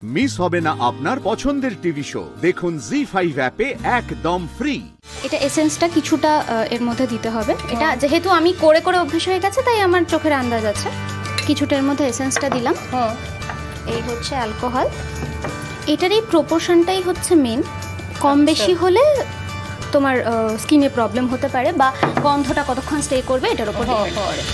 Miss হবে না আপনার পছন্দের টিভি শো। দেখুন জি5 অ্যাপে একদম ফ্রি। এটা এসেন্সটা কিছুটা এর মধ্যে দিতে হবে। এটা যেহেতু আমি করে করে অভ্যাস হয়ে গেছে তাই আমার চোখের আন্দাজ আছে। কিছুটার মধ্যে এসেন্সটা দিলাম। এই হচ্ছে অ্যালকোহল। এটার এই প্রপোর্শনটাই হচ্ছে মেন। কম বেশি হলে তোমার স্কিনে প্রবলেম হতে পারে বা গন্ধটা কতক্ষণ স্টে করবে এটার উপর ডিপেন্ড করে।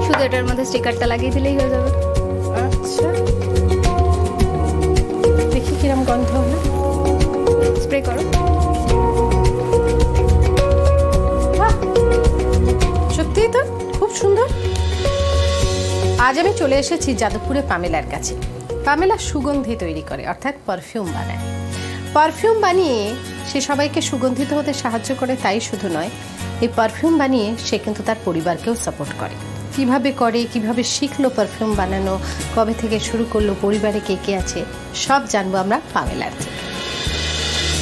শুধু এটার মধ্যে স্টিকারটা লাগিয়ে দিলেই হয়ে যাবে। আচ্ছা, দেখি কিরম গন্ধ হলো। স্প্রে করো। সত্যি তো খুব সুন্দর। আজ আমি চলে এসেছি যাদবপুরে পামেলার কাছে। পামেলা সুগন্ধি তৈরি করে, অর্থাৎ পারফিউম বানায়। পারফিউম বানিয়ে সে সবাইকে সুগন্ধিত হতে সাহায্য করে, তাই শুধু নয়, এই পারফিউম বানিয়ে সে কিন্তু তার পরিবারকেও সাপোর্ট করে। কিভাবে করে, কিভাবে শিখলো পারফিউম বানানো, কবে থেকে শুরু করলো, পরিবারে কে কে আছে, সব জানবো আমরা পামেলার থেকে।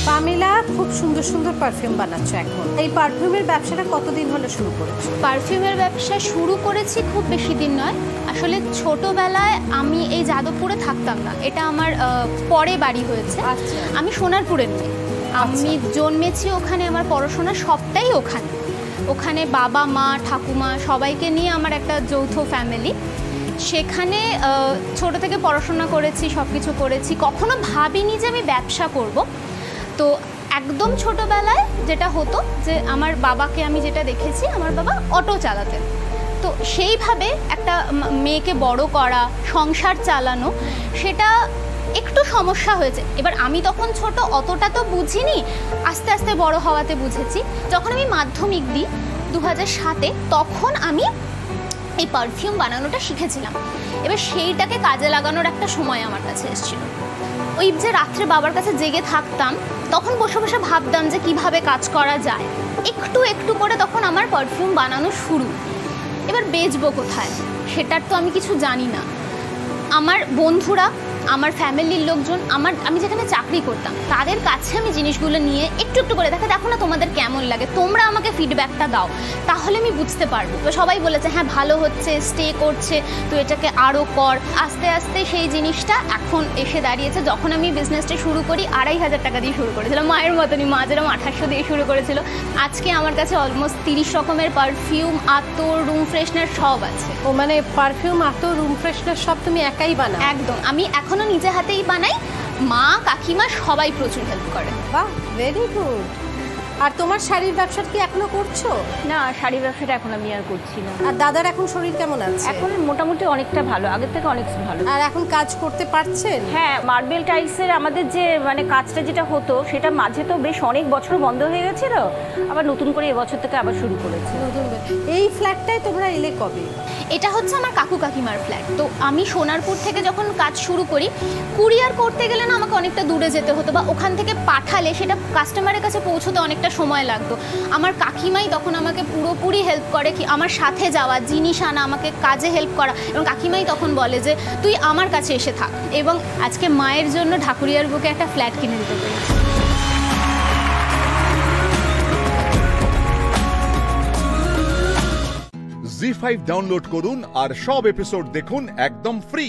পামেলা, খুব সুন্দর সুন্দর পারফিউম বানাচ্ছ এখন। এই পারফিউমের ব্যবসাটা কতদিন হলো শুরু করেছো? পারফিউমের ব্যবসা শুরু করেছি খুব বেশি দিন নয়। আসলে ছোটবেলায় আমি এই যাদবপুরে থাকতাম না, এটা আমার পরে বাড়ি হয়েছে। আমি সোনারপুরের মেয়ে, আমি জন্মেছি ওখানে, আমার পড়াশোনা সবটাই ওখানে। ওখানে বাবা মা ঠাকুমা সবাইকে নিয়ে আমার একটা যৌথ ফ্যামিলি। সেখানে ছোট থেকে পড়াশোনা করেছি, সব কিছু করেছি। কখনো ভাবিনি যে আমি ব্যবসা করব। তো একদম ছোটবেলায় যেটা হতো যে আমার বাবাকে আমি যেটা দেখেছি, আমার বাবা অটো চালাতেন। তো সেইভাবে একটা মেয়েকে বড় করা, সংসার চালানো, সেটা একটু সমস্যা হয়েছে। এবার আমি তখন ছোট, অতটা তো বুঝিনি, আস্তে আস্তে বড় হওয়াতে বুঝেছি। যখন আমি মাধ্যমিক দিই 2007-এ, তখন আমি এই পারফিউম বানানোটা শিখেছিলাম। এবার সেইটাকে কাজে লাগানোর একটা সময় আমার কাছে এসেছিল। ওই যে রাত্রে বাবার কাছে জেগে থাকতাম, তখন বসে বসে ভাবতাম যে কিভাবে কাজ করা যায়। একটু একটু করে তখন আমার পারফিউম বানানো শুরু। এবার বেচবো কোথায় সেটার তো আমি কিছু জানি না। আমার বন্ধুরা, আমার ফ্যামিলির লোকজন, আমি যেখানে চাকরি করতাম তাদের কাছে আমি জিনিসগুলো নিয়ে একটু একটু করে দেখো না তোমাদের কেমন লাগে, তোমরা আমাকে ফিডব্যাকটা দাও, তাহলে আমি বুঝতে পারবো। তো সবাই বলেছে হ্যাঁ ভালো হচ্ছে, স্টে করছে, তো এটাকে আরও কর। আস্তে আস্তে সেই জিনিসটা এখন এসে দাঁড়িয়েছে। যখন আমি বিজনেসটা শুরু করি 2500 টাকা দিয়ে শুরু করেছিলাম, মায়ের মতনই। মা যেরকম 2800 দিয়ে শুরু করেছিল, আজকে আমার কাছে অলমোস্ট 30 রকমের পারফিউম, আতর, রুম ফ্রেশনার সব আছে। ও মানে পারফিউম, আতর, রুম ফ্রেশনার সব তুমি একাই বানাও? একদম, আমি এখনো নিজে হাতেই বানাই। মা কাকিমা সবাই প্রচুর হেল্প করে। বাহ, ভেরি গুড। আর তোমার শাড়ির ব্যবসা কি এখনো করছো? না, শাড়ির ব্যবসাটা এখন আমি আর করছি না। আর দাদার এখন শরীর কেমন আছে? এখন মোটামুটি অনেকটা ভালো, আগের থেকে অনেক ভালো। আর এখন কাজ করতে পারছেন? হ্যাঁ, মার্বেল টাইলসের আমাদের যে মানে কাজটা যেটা হতো, সেটা মাঝে তো বেশ অনেক বছর বন্ধ হয়ে গেছিল, আবার নতুন করে এবছর থেকে আবার শুরু করেছে। এই ফ্ল্যাটটায় তোমরা এলে কবে? এটা হচ্ছে আমার কাকু কাকিমার ফ্ল্যাট। তো আমি সোনারপুর থেকে যখন কাজ শুরু করি, কুরিয়ার করতে গেলে না আমাকে অনেকটা দূরে যেতে হতো, বা ওখান থেকে পাঠালে সেটা কাস্টমারের কাছে পৌঁছতে অনেকটা সময় লাগতো। আমার কাকিমাই তখন আমাকে পুরোপুরি হেল্প করে, কি আমার সাথে যাওয়া, জিনিস আনা, আমাকে কাজে হেল্প করা। এবং কাকিমাই তখন বলে যে তুই আমার কাছে এসে থাক। এবং আজকে মায়ের জন্য ঢাকুরিয়ার বুকে একটা ফ্ল্যাট কিনে দিতে পেরেছি। জি5 ডাউনলোড করুন আর সব এপিসোড দেখুন একদম ফ্রি।